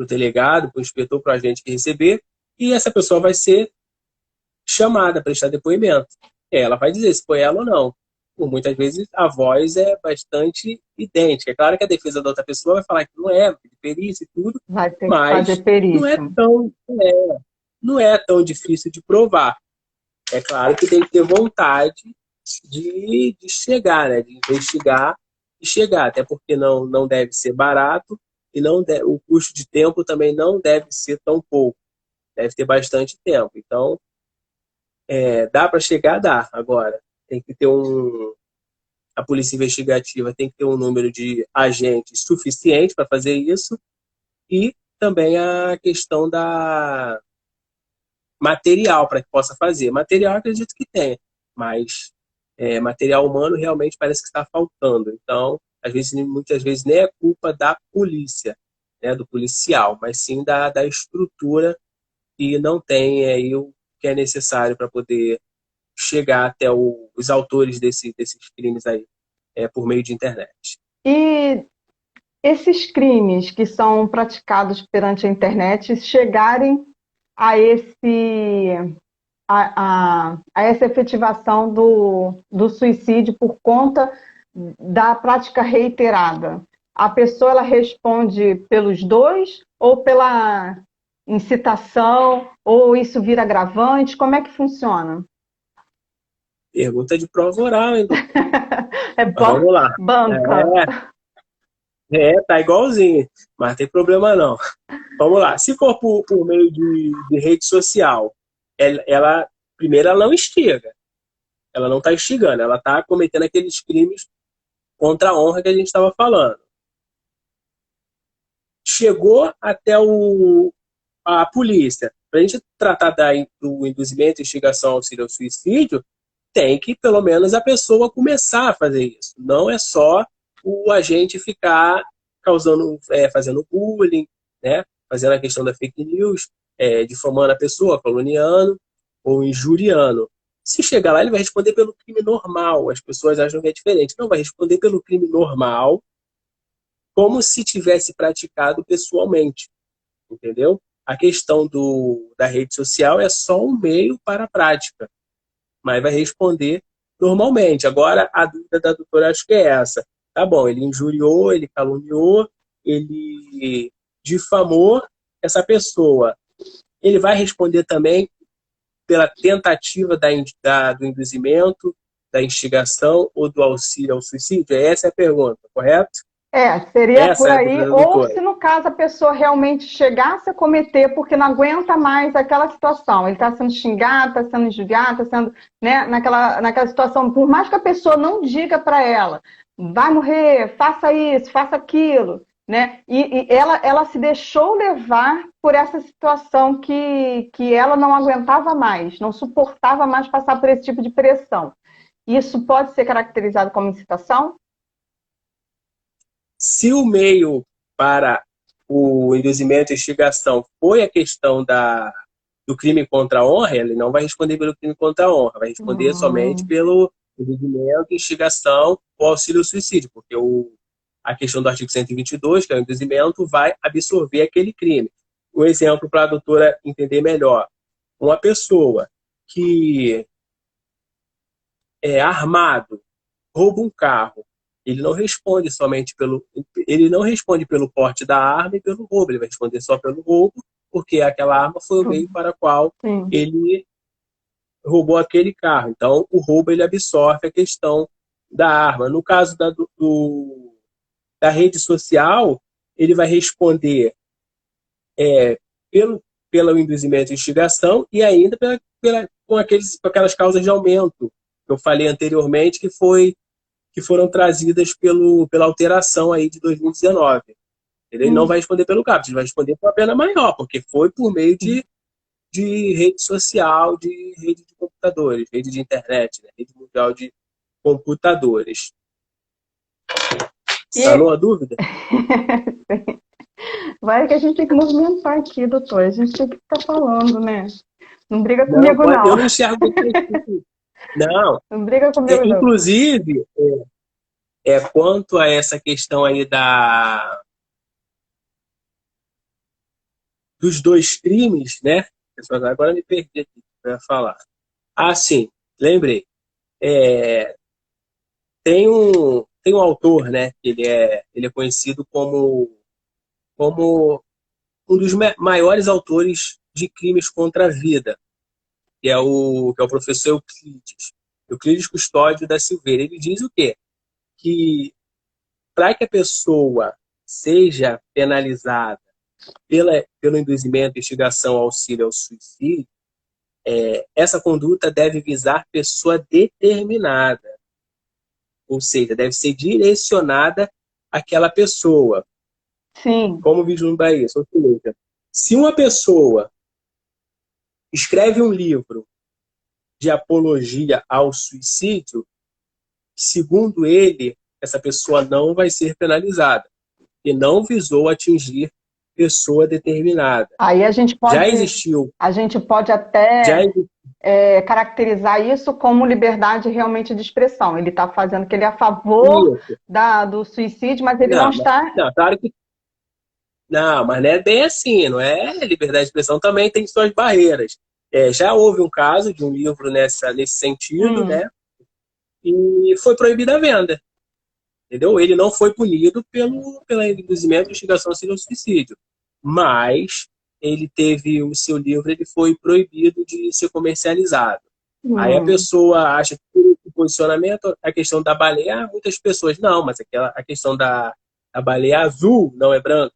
delegado, para o inspetor, para o agente que receber, e essa pessoa vai ser chamada a prestar depoimento. Ela vai dizer se foi ela ou não. Por muitas vezes a voz é bastante idêntica. É claro que a defesa da outra pessoa vai falar que não é, de perícia e tudo, Vai ter que mas fazer perícia. não é tão difícil de provar. É claro que tem que ter vontade de chegar, né? De investigar chegar, até porque não deve ser barato e o custo de tempo também não deve ser tão pouco, deve ter bastante tempo. Então, dá para chegar, dá. Agora, tem que ter a polícia investigativa tem que ter um número de agentes suficiente para fazer isso e também a questão da material para que possa fazer. Material acredito que tenha, mas material humano realmente parece que está faltando. Então, muitas vezes nem é culpa da polícia, né, do policial, mas sim da estrutura que não tem aí o que é necessário para poder chegar até os autores desses crimes aí, por meio de internet. E esses crimes que são praticados perante a internet chegarem a essa efetivação do suicídio por conta da prática reiterada. A pessoa ela responde pelos dois ou pela incitação ou isso vira agravante? Como é que funciona? Pergunta de prova oral, hein? Vamos lá. Banca. Tá igualzinho, mas tem problema não. Vamos lá. Se for por meio de rede social, primeiro, ela não instiga. Ela não está instigando, ela está cometendo aqueles crimes contra a honra que a gente estava falando. Chegou até a polícia. Para a gente tratar do induzimento, instigação, auxílio ao suicídio, tem que, pelo menos, a pessoa começar a fazer isso. Não é só o agente ficar fazendo bullying, né? Fazendo a questão da fake news, difamando a pessoa, caluniando ou injuriando. Se chegar lá, ele vai responder pelo crime normal. As pessoas acham que é diferente. Não, vai responder pelo crime normal, como se tivesse praticado pessoalmente. Entendeu? A questão da rede social é só um meio para a prática, mas vai responder normalmente. Agora, a dúvida da doutora acho que é essa. Tá bom, ele injuriou, ele caluniou, ele difamou essa pessoa. Ele vai responder também pela tentativa do induzimento, da instigação ou do auxílio ao suicídio? Essa é a pergunta, correto? Seria essa por aí, ou se no caso a pessoa realmente chegasse a cometer porque não aguenta mais aquela situação, ele está sendo xingado, está sendo injuriado, está sendo, né, naquela situação, por mais que a pessoa não diga para ela, vai morrer, faça isso, faça aquilo, né, e ela se deixou levar por essa situação que ela não aguentava mais, não suportava mais passar por esse tipo de pressão. Isso pode ser caracterizado como incitação? Se o meio para o induzimento e instigação foi a questão do crime contra a honra, ele não vai responder pelo crime contra a honra, vai responder somente pelo induzimento, instigação ou auxílio ao suicídio, porque a questão do artigo 122, que é o induzimento, vai absorver aquele crime. Um exemplo para a doutora entender melhor. Uma pessoa que é armado, rouba um carro, ele não responde pelo porte da arma e pelo roubo, ele vai responder só pelo roubo, porque aquela arma foi o meio para o qual ele roubou aquele carro. Então, o roubo ele absorve a questão da arma. No caso da rede social, ele vai responder pelo induzimento e instigação e ainda com aquelas causas de aumento que eu falei anteriormente, que foram trazidas pela alteração aí de 2019. Ele não vai responder pelo CAPS, ele vai responder por uma pena maior, porque foi por meio de rede social, de rede de computadores, rede de internet, né? Rede mundial de computadores. Sanou a dúvida? Vai que a gente tem que movimentar aqui, doutor. A gente tem que ficar falando, né? Não briga comigo, não. Eu não enxergo não. Não briga comigo, não. Inclusive, quanto a essa questão aí dos dois crimes, né? Agora me perdi aqui para falar. Ah, sim, lembrei. Tem um autor, né? Ele é conhecido como um dos maiores autores de crimes contra a vida, que é o professor Euclides Custódio da Silveira. Ele diz o quê? Que para que a pessoa seja penalizada pelo induzimento, instigação, auxílio ao suicídio, essa conduta deve visar pessoa determinada, ou seja, deve ser direcionada àquela pessoa. Sim. Como vislumbrar isso? Ou seja, se uma pessoa escreve um livro de apologia ao suicídio, segundo ele, essa pessoa não vai ser penalizada, e não visou atingir pessoa determinada. Aí a gente pode, já existiu. A gente pode até caracterizar isso como liberdade realmente de expressão. Ele está fazendo que ele é a favor do suicídio, mas ele não está... Não, claro que... Não, mas não é bem assim, não é? Liberdade de expressão também tem suas barreiras. Já houve um caso de um livro nesse sentido, né? E foi proibida a venda. Entendeu? Ele não foi punido pelo induzimento, instigação ao suicídio. Mas ele teve o seu livro, ele foi proibido de ser comercializado. Aí a pessoa acha que por esse posicionamento, a questão da baleia, muitas pessoas, não, mas a questão da baleia azul não é branca.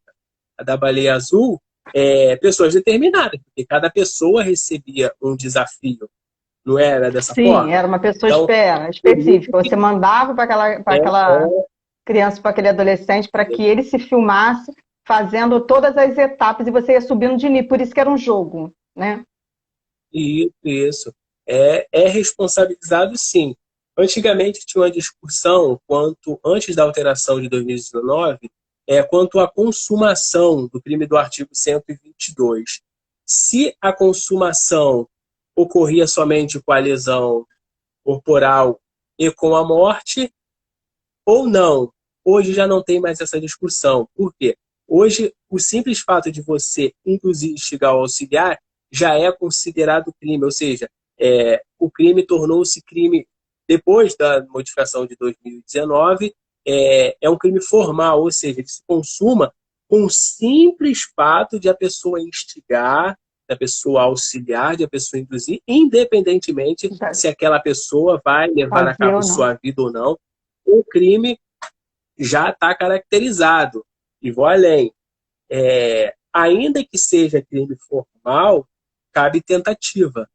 A da baleia azul pessoas determinadas, porque cada pessoa recebia um desafio. Não era dessa forma? Sim, era uma pessoa específica. Você mandava para aquela criança, para aquele adolescente, para que ele se filmasse fazendo todas as etapas e você ia subindo de nível. Por isso que era um jogo, né? Isso. É responsabilizado, sim. Antigamente tinha uma discussão antes da alteração de 2019, quanto à consumação do crime do artigo 122. Se a consumação ocorria somente com a lesão corporal e com a morte, ou não. Hoje já não tem mais essa discussão. Por quê? Hoje, o simples fato de você induzir, instigar ou auxiliar já é considerado crime, ou seja, o crime tornou-se crime depois da modificação de 2019, é um crime formal, ou seja, ele se consuma com o simples fato de a pessoa instigar, da pessoa auxiliar, de a pessoa induzir, independentemente se aquela pessoa vai levar a cabo sua vida ou não, o crime já está caracterizado. E vou além. Ainda que seja crime formal, cabe tentativa.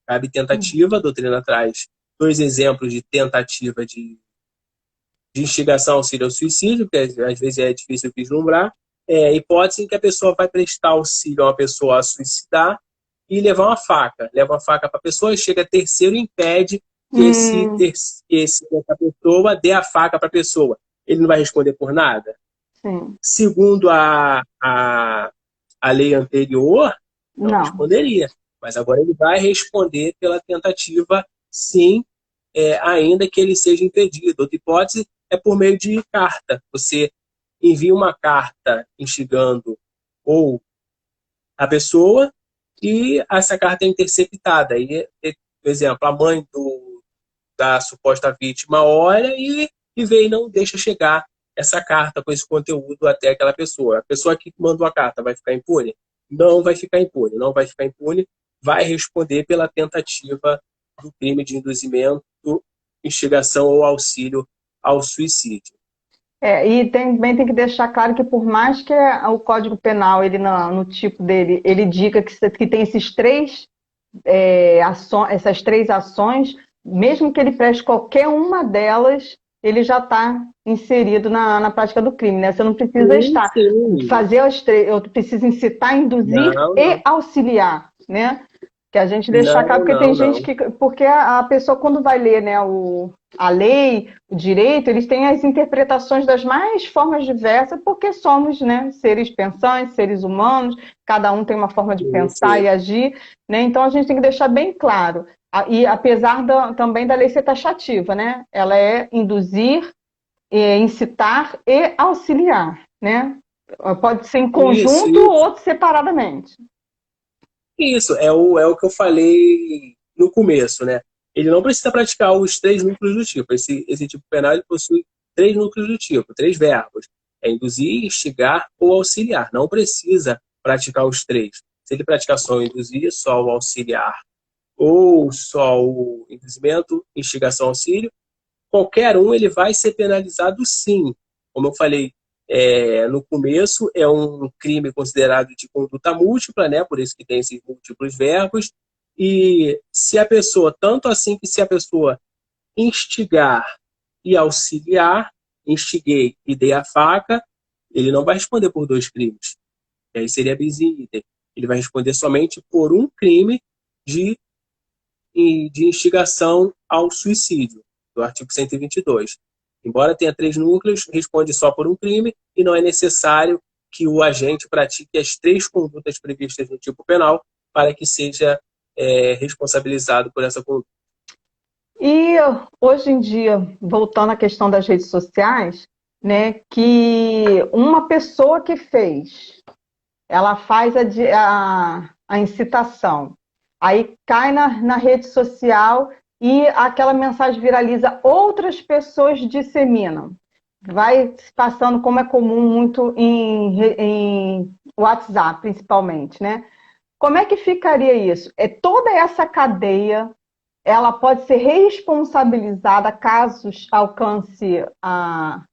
Cabe tentativa, a doutrina traz 2 exemplos de tentativa de instigação, auxílio ao suicídio, que às vezes é difícil vislumbrar, hipótese em que a pessoa vai prestar auxílio a uma pessoa a suicidar e levar uma faca. Leva uma faca para a pessoa e chega terceiro e impede que essa pessoa dê a faca para a pessoa. Ele não vai responder por nada? Sim. Segundo a lei anterior, não responderia. Mas agora ele vai responder pela tentativa, sim, ainda que ele seja impedido. Outra hipótese é por meio de carta. Você envia uma carta instigando ou a pessoa e essa carta é interceptada. E, por exemplo, a mãe da suposta vítima olha e vê e não deixa chegar essa carta com esse conteúdo até aquela pessoa. A pessoa que mandou a carta vai ficar impune? Não vai ficar impune. Não vai ficar impune, vai responder pela tentativa do crime de induzimento, instigação ou auxílio ao suicídio. E também tem que deixar claro que por mais que o Código Penal, ele no tipo dele, ele diga que tem essas três ações, mesmo que ele preste qualquer uma delas, ele já está inserido na prática do crime, né? Você não precisa fazer as três, eu preciso incitar, induzir e auxiliar, né? Que a gente deixar claro, porque tem gente que... Porque a pessoa, quando vai ler, né, a lei, o direito, eles têm as interpretações das mais formas diversas, porque somos, né, seres pensantes, seres humanos, cada um tem uma forma de pensar e agir, né? Então a gente tem que deixar bem claro. E apesar também da lei ser taxativa, né? Ela é induzir, incitar e auxiliar, né? Pode ser em conjunto ou outro separadamente. Isso, é o que eu falei no começo, né? Ele não precisa praticar os 3 núcleos do tipo. Esse tipo penal ele possui 3 núcleos do tipo, 3 verbos. Induzir, instigar ou auxiliar. Não precisa praticar os 3. Se ele praticar só o induzir, só o auxiliar, ou só o induzimento, instigação, auxílio, qualquer um ele vai ser penalizado sim. como eu falei no começo, é um crime considerado de conduta múltipla, né? Por isso que tem esses múltiplos verbos. E se a pessoa, tanto assim que se a pessoa instigar e auxiliar, instiguei e dei a faca, ele não vai responder por 2 crimes. E aí seria bis in idem. Ele vai responder somente por um crime de instigação ao suicídio, do artigo 122. Embora tenha 3 núcleos, responde só por um crime e não é necessário que o agente pratique as 3 condutas previstas no tipo penal para que seja responsabilizado por essa conduta. E hoje em dia, voltando à questão das redes sociais, né, que uma pessoa que fez, ela faz a incitação, aí cai na rede social e aquela mensagem viraliza, outras pessoas disseminam. Vai passando, como é comum muito em WhatsApp, principalmente, né? Como é que ficaria isso? Toda essa cadeia, ela pode ser responsabilizada caso alcance a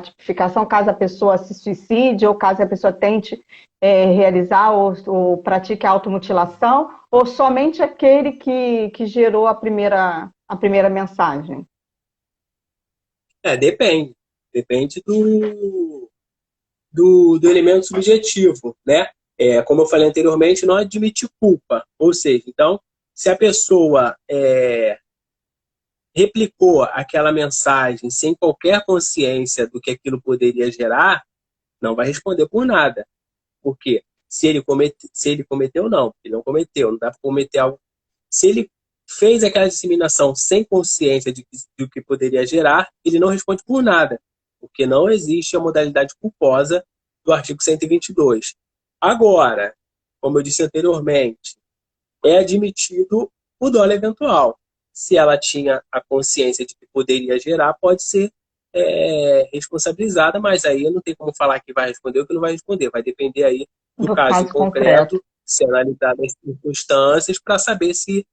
tipificação, caso a pessoa se suicide ou caso a pessoa tente realizar ou pratique a automutilação, ou somente aquele que gerou a primeira mensagem? Depende. Depende do elemento subjetivo, né? Como eu falei anteriormente, não admite culpa. Ou seja, então, se a pessoa replicou aquela mensagem sem qualquer consciência do que aquilo poderia gerar, não vai responder por nada. Por quê? Se ele cometeu, não. Ele não cometeu. Não dá para cometer algo. Se ele fez aquela disseminação sem consciência do que poderia gerar, ele não responde por nada. Porque não existe a modalidade culposa do artigo 122. Agora, como eu disse anteriormente, é admitido o dolo eventual. Se ela tinha a consciência de que poderia gerar, pode ser responsabilizada, mas aí não tem como falar que vai responder ou que não vai responder. Vai depender aí do caso concreto, se analisar as circunstâncias, para saber se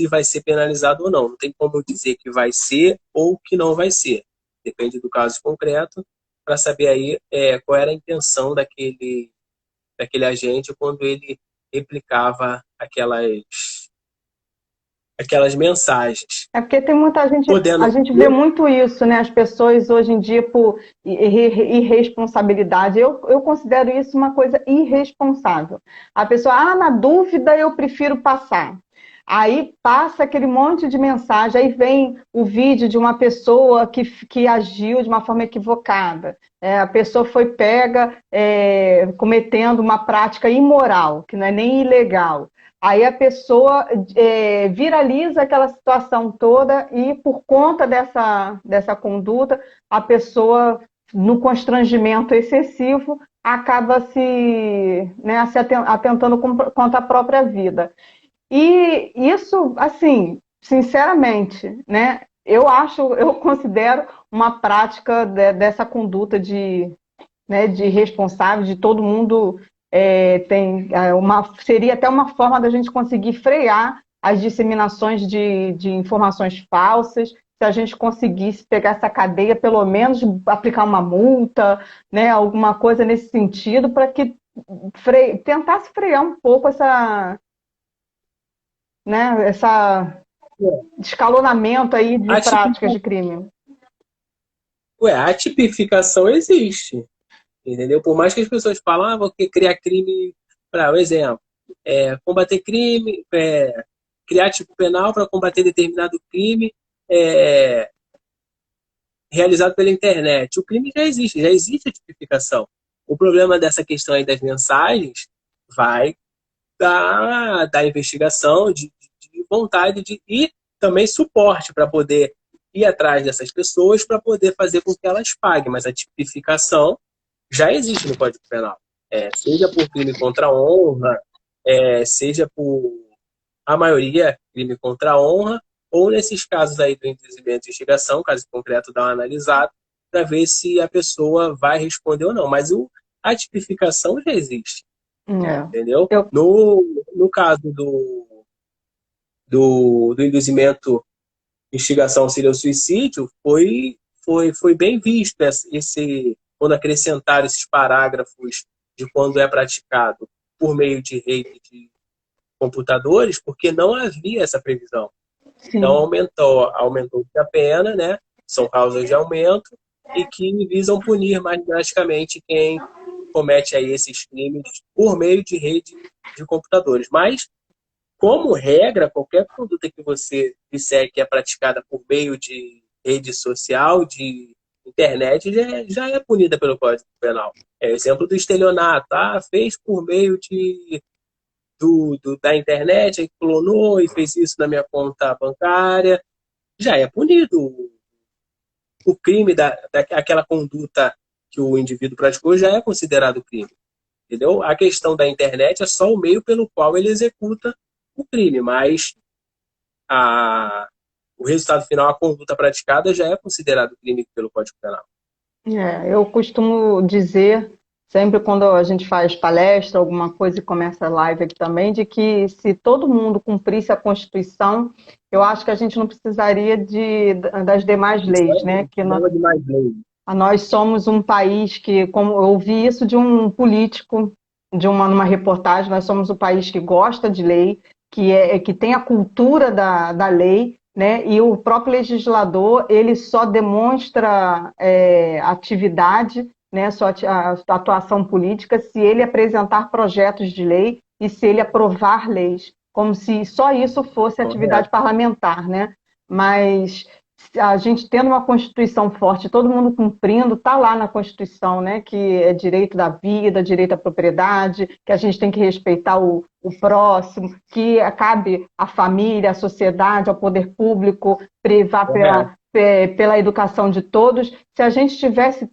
vai ser penalizado ou não. Não tem como dizer que vai ser ou que não vai ser. Depende do caso concreto, para saber aí qual era a intenção daquele agente quando ele replicava aquelas mensagens. Porque tem muita gente, a gente vê muito isso, né? As pessoas hoje em dia por irresponsabilidade. Eu considero isso uma coisa irresponsável. A pessoa, na dúvida eu prefiro passar. Aí passa aquele monte de mensagem, aí vem o vídeo de uma pessoa que agiu de uma forma equivocada. A pessoa foi pega cometendo uma prática imoral, que não é nem ilegal. Aí a pessoa viraliza aquela situação toda e, por conta dessa conduta, a pessoa, no constrangimento excessivo, acaba se atentando contra a própria vida. E isso, assim, sinceramente, né, eu considero uma prática dessa conduta de responsável, de todo mundo seria até uma forma da gente conseguir frear as disseminações de informações falsas, se a gente conseguisse pegar essa cadeia, pelo menos aplicar uma multa, né, alguma coisa nesse sentido, para que tentasse frear um pouco essa escalonamento aí de práticas de crime. A tipificação existe, entendeu? Por mais que as pessoas falam, vou criar crime para, exemplo, combater crime, criar tipo penal para combater determinado crime realizado pela internet. O crime já existe a tipificação. O problema dessa questão aí das mensagens vai da investigação, de vontade e também suporte para poder ir atrás dessas pessoas para poder fazer com que elas paguem. Mas a tipificação já existe no Código Penal. Seja por crime contra a honra, seja por, a maioria, crime contra a honra, ou nesses casos aí do induzimento de instigação, caso concreto, dá uma analisada, para ver se a pessoa vai responder ou não. Mas a tipificação já existe. Entendeu? No caso do induzimento, instigação, auxílio ao suicídio, foi foi bem visto quando acrescentaram esses parágrafos de quando é praticado por meio de rede de computadores, porque não havia essa previsão. Sim. Então aumentou a pena, né? São causas de aumento e que visam punir mais drasticamente quem comete aí esses crimes por meio de rede de computadores. Mas, como regra, qualquer conduta que você disser que é praticada por meio de rede social, de internet, já é punida pelo Código Penal. É o exemplo do estelionato. Fez por meio da internet, aí clonou e fez isso na minha conta bancária, já é punido. O crime daquela conduta que o indivíduo praticou já é considerado crime. Entendeu? A questão da internet é só o meio pelo qual ele executa o crime, mas o resultado final, a conduta praticada, já é considerado crime pelo Código Penal. Eu costumo dizer, sempre quando a gente faz palestra, alguma coisa e começa a live aqui também, de que se todo mundo cumprisse a Constituição, eu acho que a gente não precisaria das demais leis, né? Que nós somos um país que, como eu ouvi isso de um político, numa reportagem, nós somos um país que gosta de lei, que tem a cultura da lei, né? E o próprio legislador, ele só demonstra atividade, né? Só a atuação política se ele apresentar projetos de lei e se ele aprovar leis, como se só isso fosse atividade parlamentar, né? Mas a gente tendo uma Constituição forte, todo mundo cumprindo, está lá na Constituição, né? Que é direito da vida, direito à propriedade, que a gente tem que respeitar o próximo, que cabe à família, à sociedade, ao poder público, privar pela educação de todos. Se a gente tivesse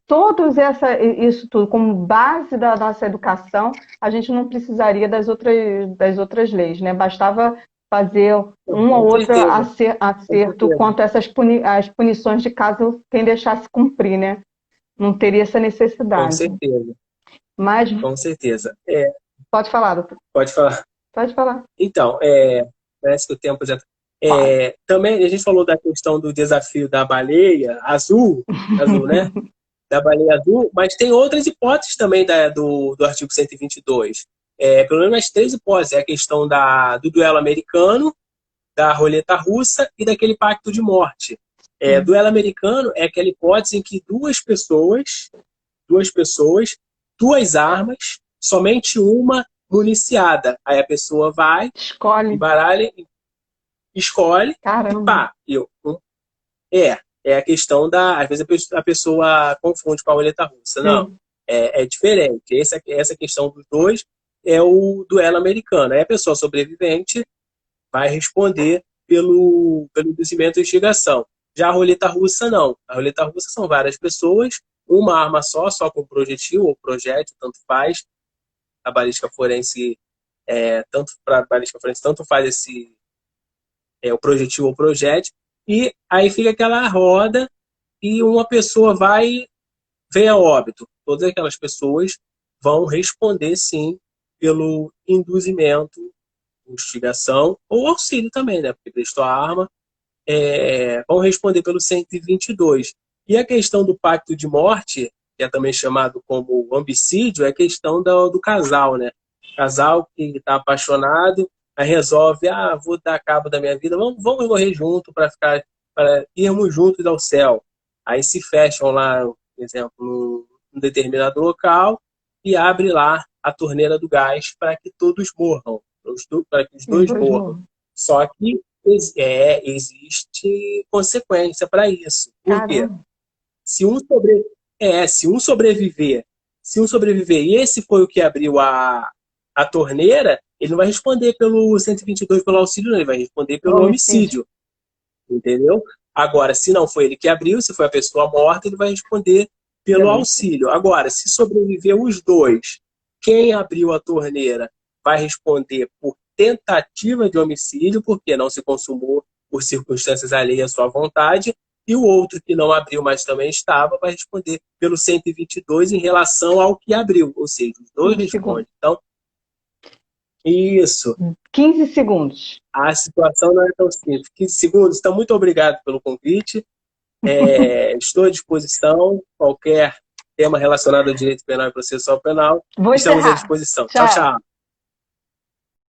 isso tudo como base da nossa educação, a gente não precisaria das outras leis, né? Bastava fazer um ou outro acerto quanto a as punições de caso quem deixasse cumprir, né? Não teria essa necessidade. Com certeza. Mas... Com certeza. Pode falar, doutor. Pode falar. Pode falar. Então, parece que o tempo já... também a gente falou da questão do desafio da baleia azul, né? Da baleia azul, mas tem outras hipóteses também do artigo 122. Pelo menos as 3 hipóteses. É a questão do duelo americano, da roleta russa e daquele pacto de morte. Duelo americano é aquela hipótese em que duas pessoas, 2 armas, somente uma municiada. Aí a pessoa vai, embaralha, escolhe, Caramba. É a questão às vezes a pessoa confunde com a roleta russa. Não, é diferente. Essa questão dos 2 é o duelo americano. Aí a pessoa sobrevivente vai responder pelo induzimento e instigação. Já a roleta russa, não. A roleta russa são várias pessoas, uma arma só com projetil ou projétil, tanto faz. A balística forense, tanto faz o projetil ou projétil. E aí fica aquela roda e uma pessoa vem a óbito. Todas aquelas pessoas vão responder, sim, pelo induzimento, instigação ou auxílio também, né? Porque prestou a arma, vão responder pelo 122. E a questão do pacto de morte, que é também chamado como homicídio, é a questão do casal, né? Casal que está apaixonado, aí resolve, vou dar cabo da minha vida, vamos morrer junto para irmos juntos ao céu. Aí se fecham lá, por exemplo, num determinado local e abre lá a torneira do gás para que todos morram, para que os 2 morram. Só que existe consequência para isso. Por quê? Se um sobreviver e esse foi o que abriu a torneira, ele não vai responder pelo 122 pelo auxílio, não, ele vai responder pelo homicídio. Entendeu? Agora, se não foi ele que abriu, se foi a pessoa morta, ele vai responder pelo auxílio. Agora, se sobreviver os 2, quem abriu a torneira vai responder por tentativa de homicídio, porque não se consumou por circunstâncias alheias à sua vontade, e o outro que não abriu, mas também estava, vai responder pelo 122 em relação ao que abriu, ou seja, os 2 respondem. Então, isso. 15 segundos. A situação não é tão simples. 15 segundos. Então, muito obrigado pelo convite. Estou à disposição. Qualquer tema relacionado ao direito penal e processual penal, Vou estamos à encerrar. disposição. Tchau. Tchau, tchau.